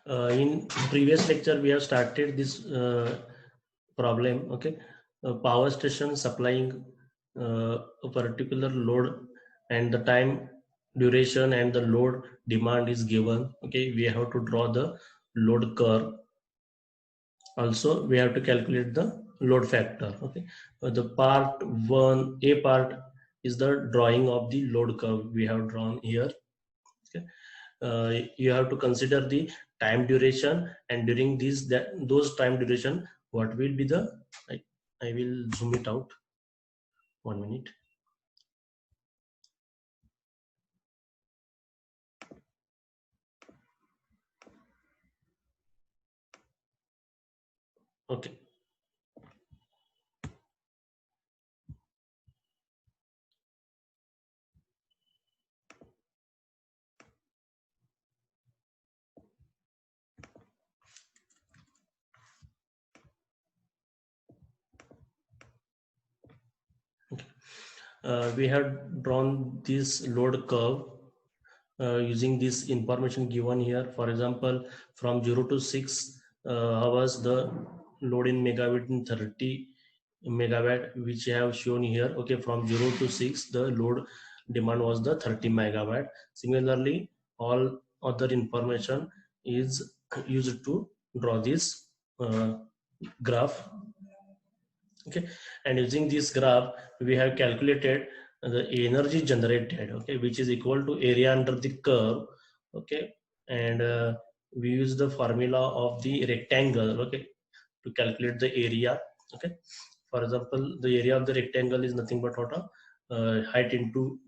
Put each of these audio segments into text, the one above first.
In previous lecture, we have started this problem. Okay, power station supplying a particular load, and the time duration and the load demand is given. Okay, we have to draw the load curve. Also, we have to calculate the load factor. Okay, the part one, A part is the drawing of the load curve we have drawn here. Okay, you have to consider the time duration, and during those time duration, what will be the I will zoom it out 1 minute. Okay, we have drawn this load curve using this information given here. For example, from 0 to 6 hours, the load in megawatt in 30 megawatt, which I have shown here. Okay, from 0 to 6, the load demand was the 30 megawatt. Similarly, all other information is used to draw this graph. Okay, and using this graph, we have calculated the energy generated, okay, which is equal to area under the curve. Okay, and we use the formula of the rectangle, okay, to calculate the area. Okay, for example, the area of the rectangle is nothing but what height into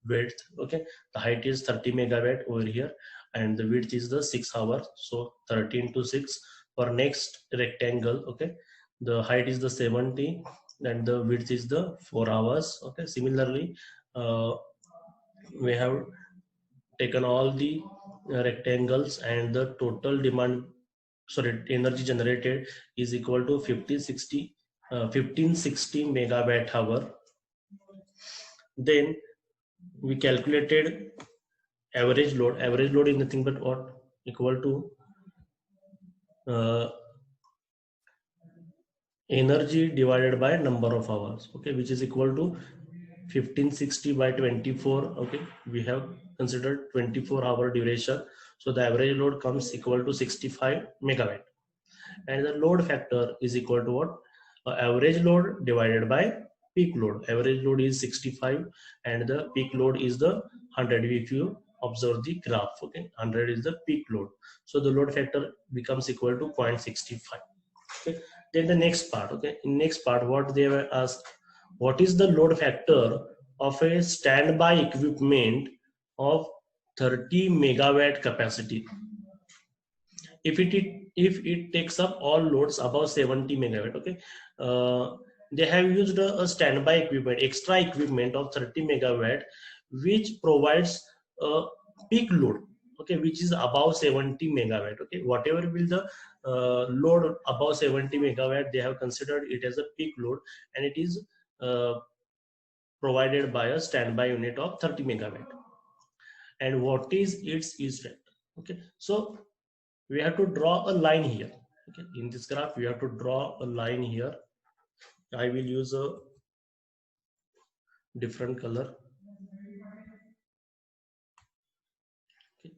width. Okay, the height is 30 megawatt over here, and the width is the 6 hours, so 30 into 6. For next rectangle, okay, the height is the 70 and the width is the 4 hours. Okay, similarly, we have taken all the rectangles, and the total demand, sorry, energy generated is equal to 1560 megawatt hour. Then we calculated average load. Average load is nothing but what, equal to energy divided by number of hours, okay, which is equal to 1560 by 24. Okay, we have considered 24-hour duration, so the average load comes equal to 65 megawatt, and the load factor is equal to what, average load divided by peak load. Average load is 65 and the peak load is the 100. If you observe the graph, okay, 100 is the peak load, so the load factor becomes equal to 0.65. Okay, then the next part, okay, in next part what they were asked, what is the load factor of a standby equipment of 30 megawatt capacity if it takes up all loads above 70 megawatt. Okay, they have used a standby equipment, extra equipment of 30 megawatt, which provides a peak load, okay, which is above 70 megawatt. Okay, whatever will the load above 70 megawatt, they have considered it as a peak load, and it is provided by a standby unit of 30 megawatt. And what is its use factor? Okay, so we have to draw a line here. Okay, in this graph we have to draw a line here. I will use a different color. Okay.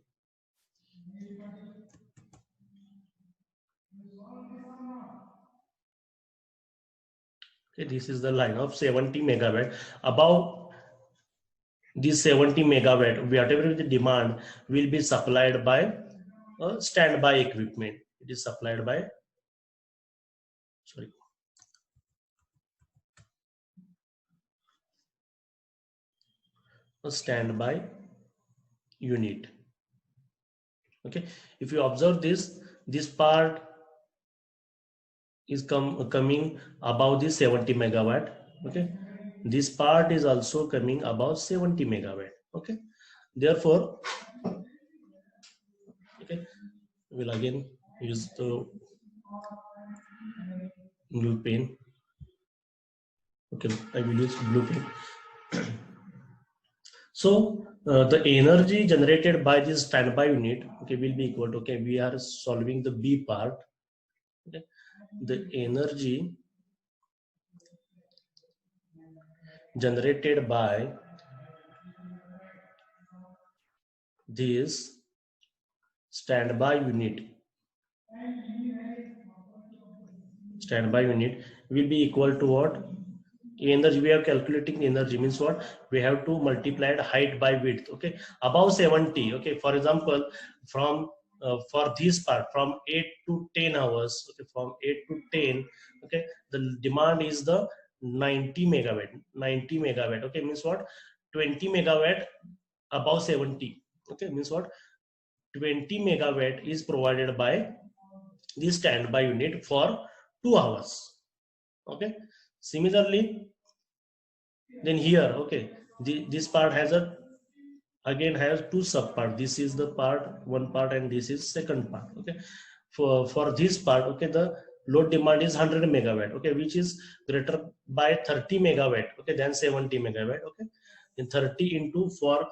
Okay, this is the line of 70 megawatt. Above this 70 megawatt, whatever the demand will be supplied by a standby equipment. It is supplied by, sorry, a standby unit. Okay, if you observe this part is coming above the 70 megawatt. Okay, this part is also coming above 70 megawatt. Okay, therefore, okay, we'll again use the blue pen. Okay, I will use blue pen. So The energy generated by this standby unit, okay, will be equal to, okay, we are solving the B part. Okay, the energy generated by this standby unit will be equal to what? Energy, we are calculating energy, means what? We have to multiply the height by width. Okay, above 70. Okay, for example, from for this part from 8 to 10 hours, okay, from 8 to 10, okay, the demand is the 90 megawatt. 90 megawatt, okay, means what? 20 megawatt above 70. Okay, means what? 20 megawatt is provided by this standby unit for 2 hours. Okay, similarly, then here, okay, this part has a, again has two sub part. This is the part, one part, and this is second part. Okay, for this part, okay, the load demand is 100 megawatt, okay, which is greater by 30 megawatt, okay, than 70 megawatt. Okay, in 30 into for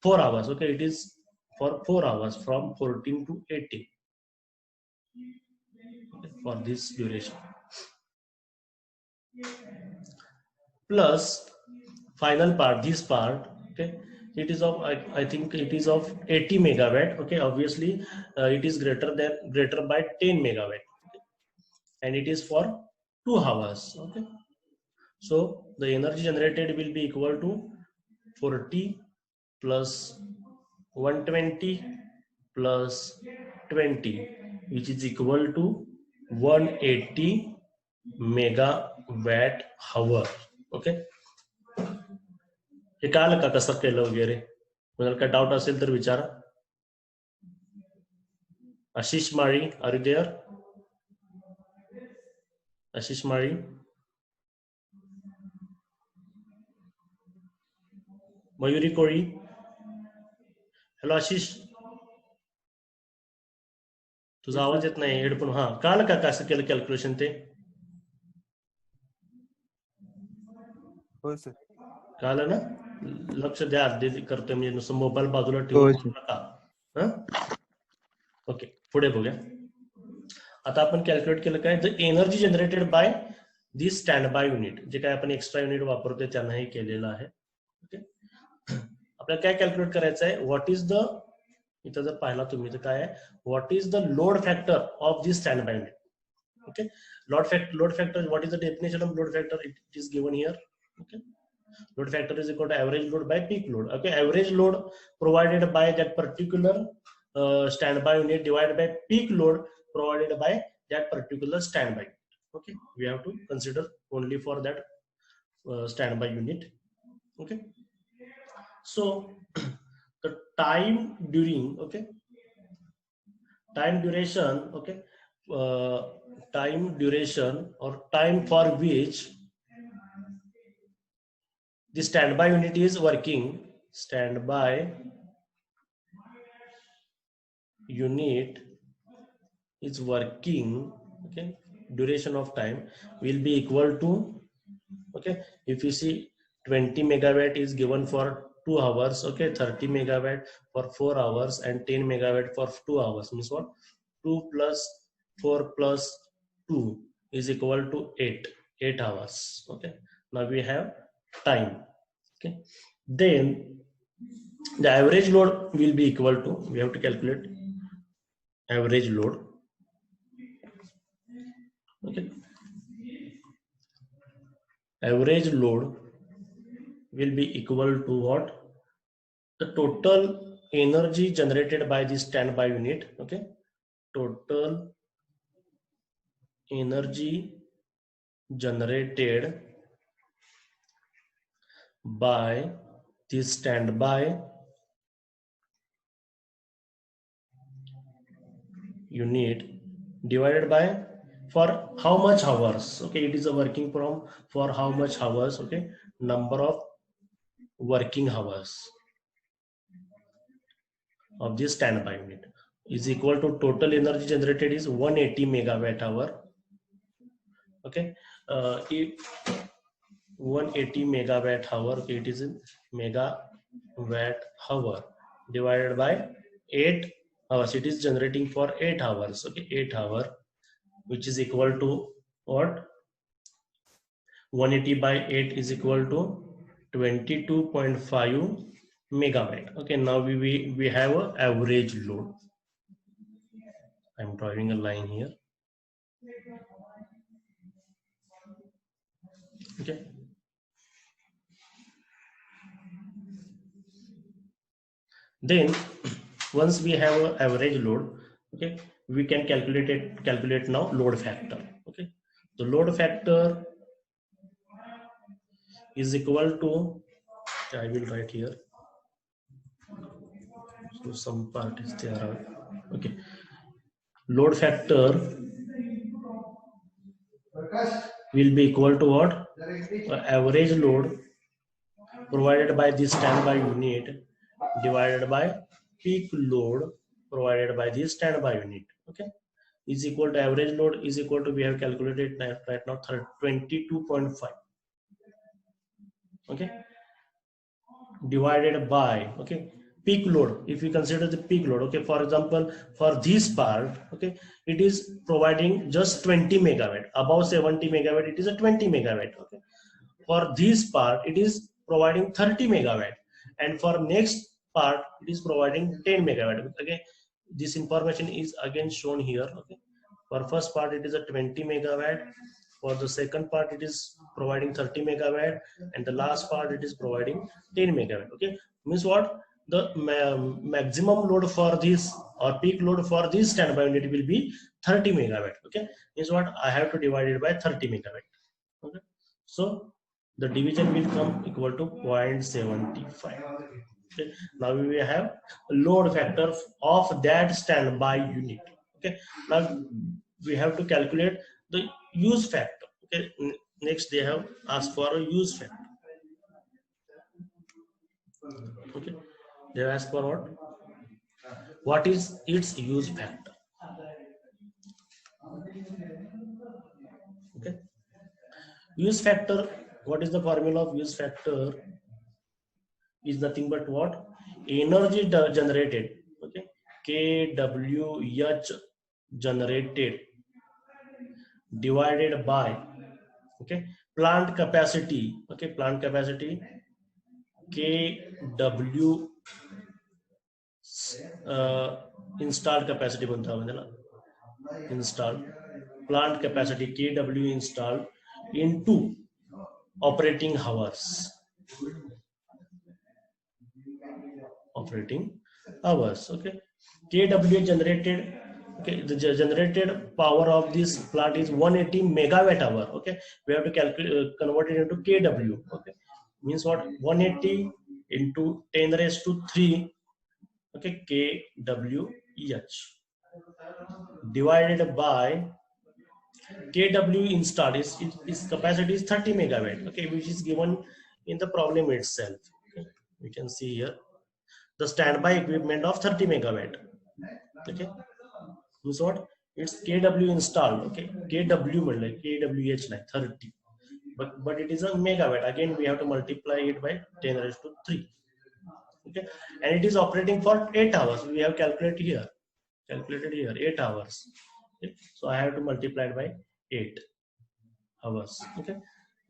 4 hours, okay, it is for 4 hours from 14 to 18, okay, for this duration, plus final part, this part, okay, it is of, I think it is of 80 megawatt. Okay, obviously it is greater by 10 megawatt, okay, and it is for 2 hours. Okay, so the energy generated will be equal to 40 plus 120 plus 20, which is equal to 180 megawatt hour. Okay, हे कळालं का कसं केलं वगैरे? कोणाला काय doubt असेल तर विचारा. आशिष माळी, are you there? Ashish Mali, Mayuri Koli, hello Ashish, तुझा आवाज येत नाही, हेडफोन. हा, कळालं का कसं केलं कॅल्क्युलेशन ते? हो सर. कळालं ना? लक्ष द्या, करतोय म्हणजे नुसतं मोबाईल बाजूला ठेवून नका. ओके, पुढे बघूया. आता आपण कॅल्क्युलेट केलं काय, the energy generated by this stand by unit, जे काय आपण एक्स्ट्रा युनिट वापरतोय त्यांना हे केलेलं आहे. ओके, आपल्याला काय कॅल्क्युलेट करायचं आहे, व्हॉट इज द, इथं जर पाहिला तुम्ही तर काय आहे, what is the load factor of this stand by unit. Okay, load factor, what is the definition of load factor? It is given here. Okay, load factor is equal to average load by peak load. Okay, average load provided by that particular standby unit divided by peak load provided by that particular standby. Okay, we have to consider only for that standby unit. Okay, so the time during, okay, time duration, okay, time duration or time for which the standby unit is working, standby unit is working, okay, duration of time will be equal to, okay, if you see 20 megawatt is given for 2 hours, okay, 30 megawatt for 4 hours and 10 megawatt for 2 hours, means what? 2 plus 4 plus 2 is equal to 8 hours. Okay, now we have time. Okay, then the average load will be equal to, we have to calculate average load. Okay, average load will be equal to what? The total energy generated by this standby unit. Okay, total energy generated by this standby unit divided by for how much hours. Okay, it is a working from for how much hours. Okay, number of working hours of this standby unit is equal to total energy generated is 180 megawatt hour. Okay, if 180 megawatt hour, okay, it is in watt hour divided by 8 hours. It is generating for 8 hours. Okay, 8 hour, which is equal to what? 180 by 8 is equal to 22.5 megawatt. Okay, now we have an average load. I'm drawing a line here. Okay, then once we have an average load, okay, we can calculate now load factor. Okay, the load factor is equal to, I will write here, so some part is there. Okay, load factor will be equal to what? Average load provided by the standby unit divided by peak load provided by the standby unit. Okay, is equal to average load is equal to, we have calculated right now 22.5. Okay, divided by, okay, peak load. If we consider the peak load, okay, for example, for this part, okay, it is providing just 20 megawatt. Above 70 megawatt it is a 20 megawatt. Okay, for this part it is providing 30 megawatt, and for next part it is providing 10 megawatt. Okay, this information is again shown here. Okay, for first part it is a 20 megawatt, for the second part it is providing 30 megawatt, and the last part it is providing 10 megawatt. Okay, means what? The maximum load for this, or peak load for this standby unit will be 30 megawatt. Okay, means what? I have to divide it by 30 megawatt. Okay, so the division will come equal to 0.75. Okay, now we will have load factor of that standby unit. Okay, now we have to calculate the use factor. Okay, next they have asked for a use factor. Okay, they have asked for what is its use factor. Okay, use factor, what is the formula of use factor? Is nothing but what? Energy generated. Okay, kWh generated divided by, okay, plant capacity. Okay, plant capacity kW installed capacity बनता है ना, installed plant capacity kW installed into operating hours. Operating hours. Okay, kW generated. Okay, the generated power of this plant is 180 megawatt hour. Okay, we have to calculate, convert it into kW. Okay, means what? 180 into 10 raised to 3. Okay, kWh divided by kW installed is capacity is 30 megawatt. Okay, which is given in the problem itself. Okay, we can see here the standby equipment of 30 megawatt. Okay, means what? It's kW installed. Okay, kW like kWh like 30, but it is a megawatt. Again we have to multiply it by 10 raised to 3. Okay, and it is operating for 8 hours. We have calculated here 8 hours. Okay, so I have to multiply it by 8 hours. Okay,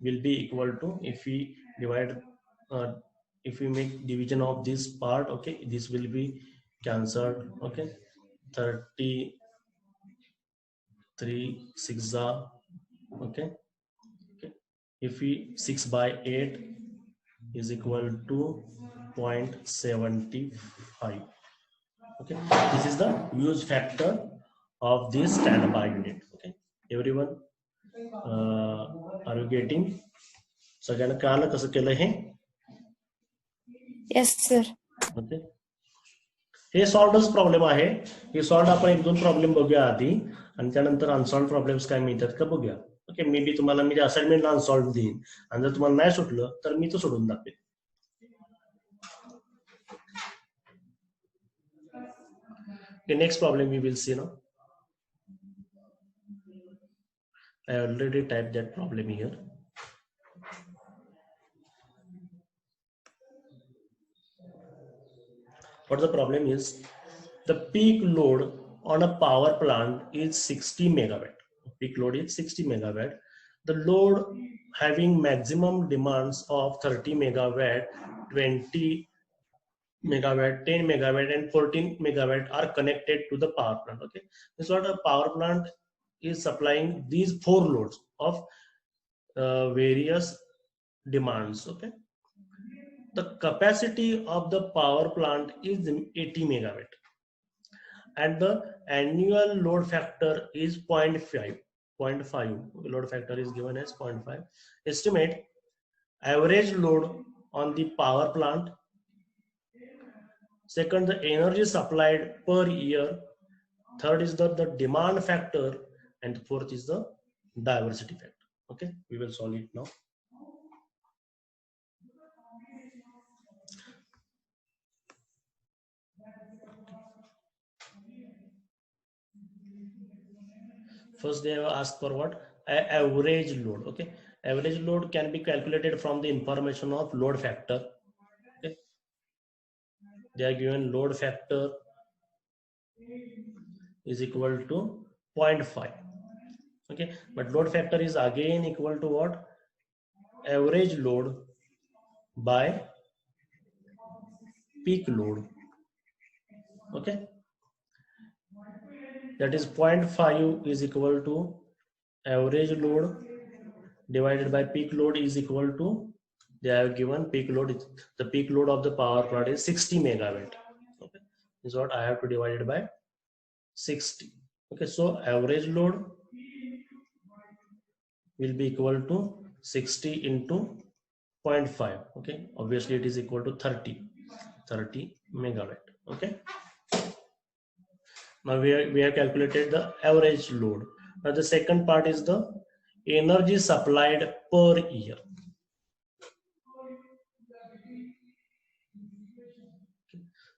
will be equal to, if we divide, if we make division of this part, okay, this will be cancelled. Okay, 33 6 are, okay, okay, if we 6 by 8 is equal to 0.75. Okay, this is the use factor of this standby unit. Okay, everyone, are you getting? सगळ्यांना कळालं कसं केलं हे? Yes, sir. Okay, हे सॉल्व्हच problem आहे. हे solve आपण 1-2 problem बघूया आधी, आणि त्यानंतर अनसॉल्व्ह प्रॉब्लेम्स काय मिळतात का बघूया. ओके, मे बी तुम्हाला मी असाइनमेंटला अनसॉल्व्ह देईन, आणि जर तुम्हाला नाही सुटलं तर मी तो सोडून दाखवेन. Okay, next problem we will see now. I already typed that problem here. What the problem is, the peak load on a power plant is 60 megawatt. Peak load is 60 megawatt. The load having maximum demands of 30 megawatt, 20 megawatt, 10 megawatt and 14 megawatt are connected to the power plant. Okay, this is what a power plant is supplying these four loads of various demands. Okay, the capacity of the power plant is 80 megawatt and the annual load factor is 0.5. 0.5 load factor is given as 0.5. Estimate average load on the power plant. Second, the energy supplied per year. Third is the demand factor, and fourth is the diversity factor. Okay, we will solve it now. First, they have asked for what? Average load. Okay, average load can be calculated from the information of load factor. Okay, they are given load factor is equal to 0.5. Okay, but load factor is again equal to what? Average load by peak load. Okay, that is 0.5 is equal to average load divided by peak load is equal to, they have given peak load, the peak load of the power plant is 60 megawatt. Okay, this is what I have to divide it by 60. Okay, so average load will be equal to 60 into 0.5. Okay, obviously it is equal to 30 megawatt. Okay, now we have calculated the average load. Now the second part is the energy supplied per year.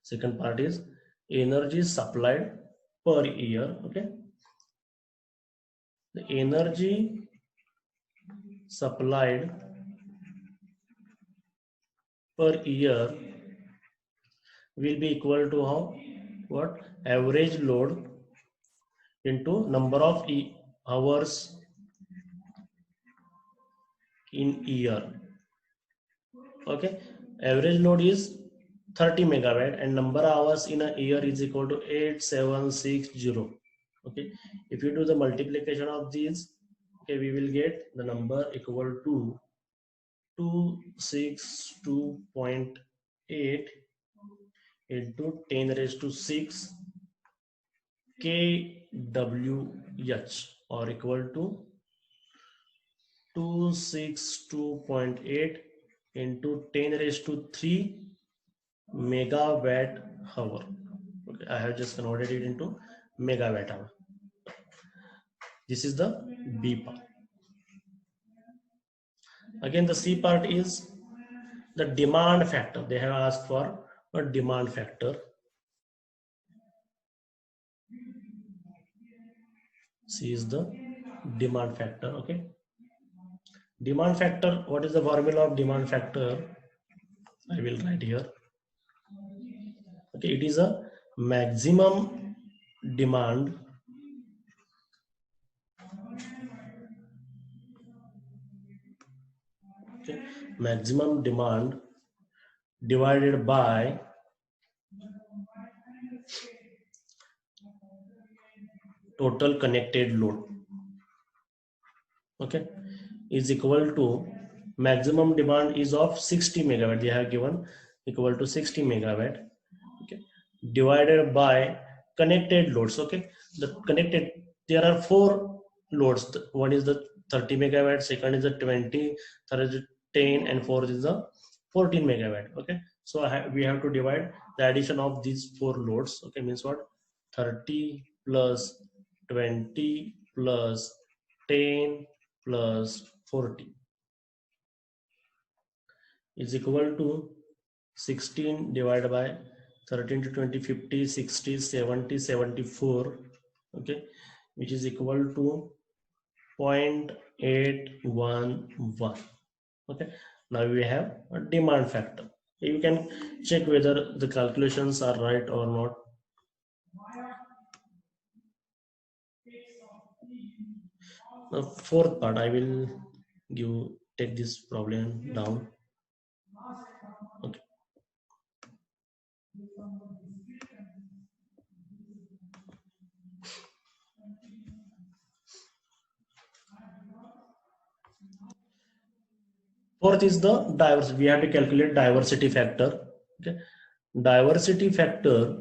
Second part is energy supplied per year. Okay, the energy supplied per year will be equal to how? What? Average load into number of hours in year. Okay, average load is 30 megawatt and number of hours in a year is equal to 8760. Okay, if you do the multiplication of these, okay, we will get the number equal to 262.8 into 10 raised to 6 kWh, or equal to 262.8 into 10 raised to 3 megawatt hour. Okay, I have just converted it into megawatt hour. This is the B part. Again, the C part is the demand factor. They have asked for a demand factor. C is the demand factor. Okay, demand factor, what is the formula of demand factor? I will write here. Okay, it is a maximum demand maximum demand divided by total connected load. Okay, is equal to, maximum demand is of 60 megawatt, they have given equal to 60 megawatt. Okay, divided by connected loads. Okay, the connected, there are four loads. One is the 30 megawatt, second is the 20, third is the 10, and fourth is the 14 megawatt. Okay, so we have to divide the addition of these four loads. Okay, means what? 30 plus 20 plus 10 plus 40 is equal to 16 divided by 13 to 20, 50, 60, 70, 74. Okay, which is equal to 0.811. Okay, now we have a demand factor. You can check whether the calculations are right or not. The fourth part, I will take this problem down. Okay. Fourth is the diversity. We have to calculate diversity factor. Okay. Diversity factor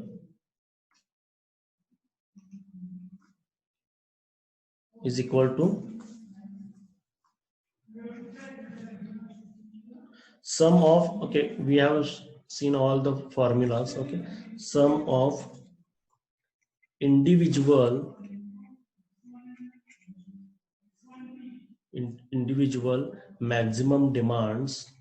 is equal to sum of, okay, we have seen all the formulas. Okay, sum of individual maximum demands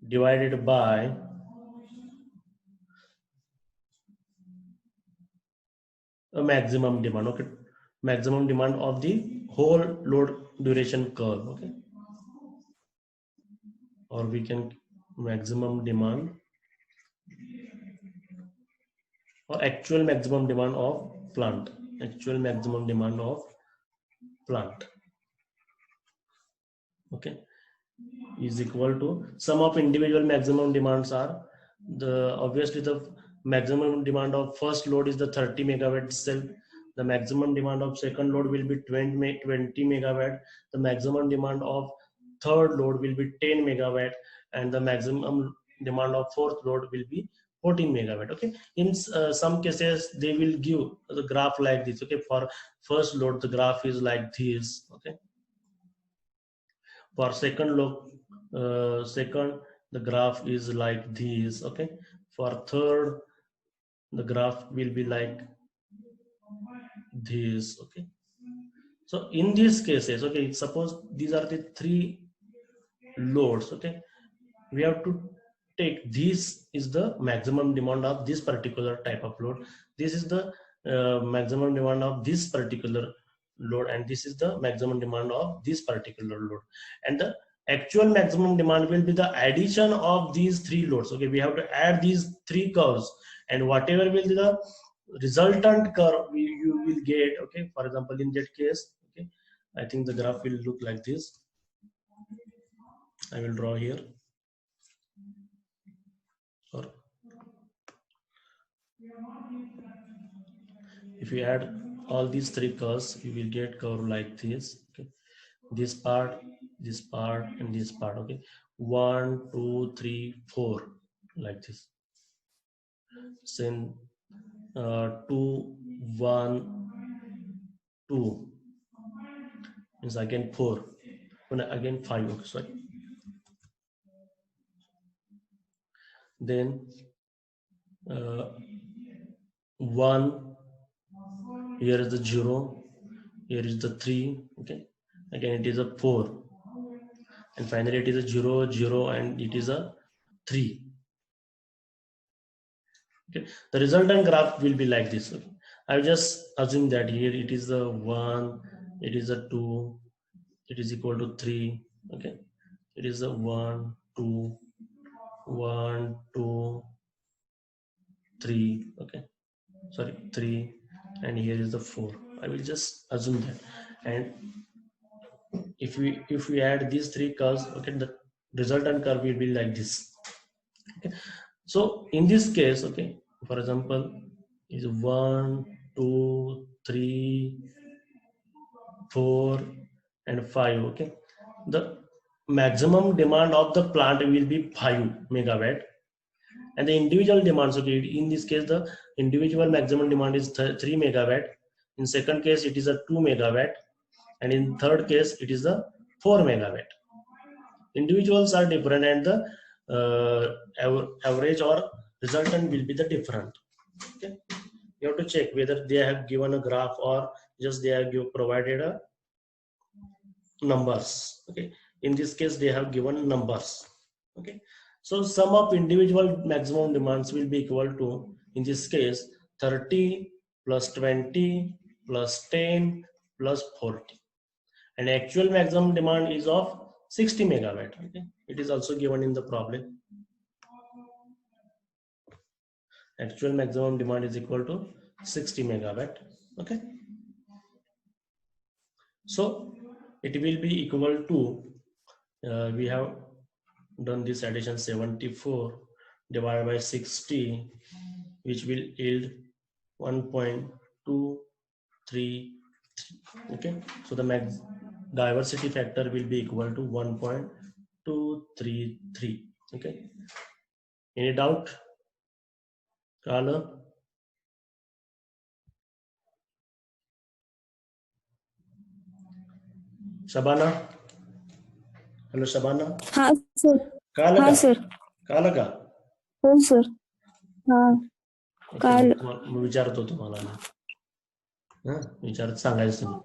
divided by a maximum demand. Okay, maximum demand of the whole load duration curve. Okay, or we can maximum demand or actual maximum demand of plant. Actual maximum demand of plant. Okay, is equal to sum of individual maximum demands are the, obviously the maximum demand of first load is the 30 megawatt itself. The maximum demand of second load will be 20 megawatt. The maximum demand of third load will be 10 megawatt, and the maximum demand of fourth load will be 14 megawatt. Okay, in some cases they will give the graph like this. Okay, for first load the graph is like this. Okay, for second load, second the graph is like this. Okay, for third the graph will be like this. Okay, so in these cases, okay, suppose these are the three loads. Okay, we have to take, this is the maximum demand of this particular type of load, this is the maximum demand of this particular load, and this is the maximum demand of this particular load, and the actual maximum demand will be the addition of these three loads. Okay, we have to add these three curves, and whatever will be the resultant curve you will get. Okay, for example, in that case, okay, I think the graph will look like this. I will draw here. Or if you add all these three curves, you will get curve like this. Okay, this part, this part, and this part. Okay, 1 2 3 4 like this. Then 2 1 2 means again 4, and again 5. Okay, sorry. Then 1, here is the 0, here is the 3. Okay, again it is a 4, and finally it is a 0 0, and it is a 3. Okay, the resultant graph will be like this. Okay, I will just assume that here it is a 1, it is a 2, it is equal to 3. Okay, it is a 1 2 1 2 3. Okay, sorry, 3, and here is the 4. I will just assume that, and if we add these three curves, okay, the resultant curve will be like this. Okay, so in this case, okay, for example, is 1 2 3 4 and 5. Okay, the maximum demand of the plant will be 5 megawatt, and the individual demands, okay, in this case the individual maximum demand is 3 megawatt. In second case it is a 2 megawatt, and in third case it is a 4 megawatt. Individuals are different, and the average or resultant will be the different. Okay, you have to check whether they have given a graph or just they have provided a numbers. Okay, in this case they have given numbers. Okay, so sum of individual maximum demands will be equal to, in this case, 30 plus 20 plus 10 plus 40, and actual maximum demand is of 60 megawatt. Okay, it is also given in the problem. Actual maximum demand is equal to 60 megawatt. Okay, so it will be equal to we have done this addition, 74 divided by 60, which will yield 1.233. Okay, so the diversity factor will be equal to 1.233. Okay, any doubt? Kala? Shabana? Hello, Shabana? हाँ sir. Kala हाँ ka? Sir. Kala ka? हो sir. हाँ. Okay, काल. मी विचारतो तुम्हाला. हा, विचारत सांगायचं तुम्ही.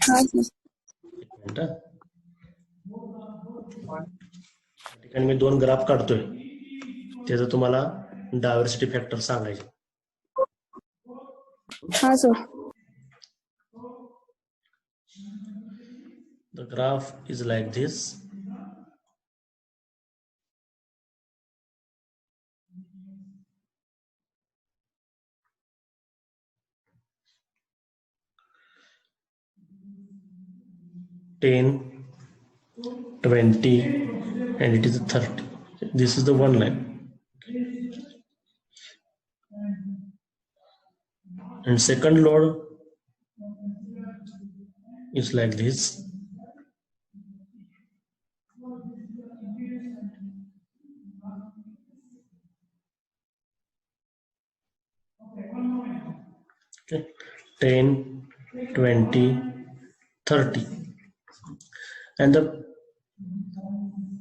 हाँ सर. एक मिनिट. ठिकाणी मी 2 ग्राफ काढतोय, त्याचं तुम्हाला डायव्हर्सिटी फॅक्टर सांगायचे. हाँ sir. The graph is like this. $10, $20, and it is 30. This is the one line. And second load is like this. Okay, 10, 20, 30, and the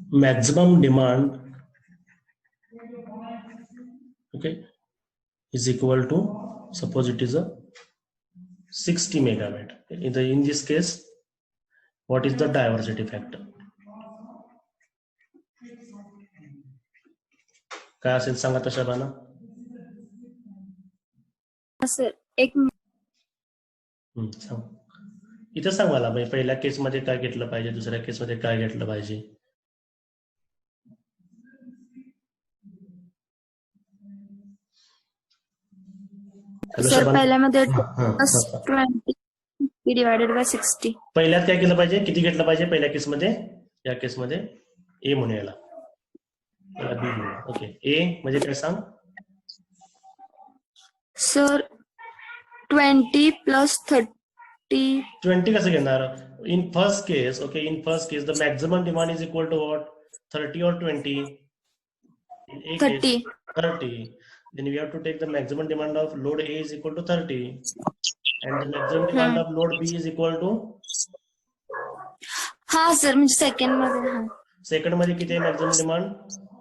maximum demand, okay, is equal to, suppose it is a 60 megawatt. In this case, what is the diversity factor? काय असेल सांगा तशा बाना. हाँ sir. एक minute. सांग. इथं सांग मला, पहिल्या केस मध्ये काय घेतलं पाहिजे, दुसऱ्या केस मध्ये काय घेतलं पाहिजे. सर पहिल्यामध्ये हा, हा, प्लस हा. 20 डिवायडेड बाय 60. पहिल्यात काय केलं पाहिजे, किती घेतलं पाहिजे पहिल्या केसमध्ये, या केसमध्ये ए म्हणून याला, बी म्हणून. ओके, ए म्हणजे काय सांग. Sir 20 plus 30. 20 कसं घेणार. In first case, okay, in first case the maximum demand is equal to what, 30 or 20. In A case, 30. 30. Then we have to take the maximum demand of load A is equal to 30, and the maximum demand of load B is equal to. हाँ sir म्हणजे second मध्ये. हाँ. Second मध्ये किती आहे maximum demand.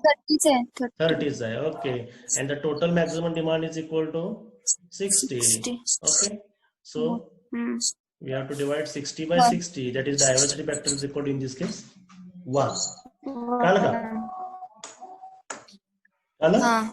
30 आहे. 30 आहे. Okay, and the total maximum demand is equal to 60. Okay, so we have to divide 60 by 60. That is diversity factor is equal to, in this case, 1. कळलं का. कळलं. हाँ.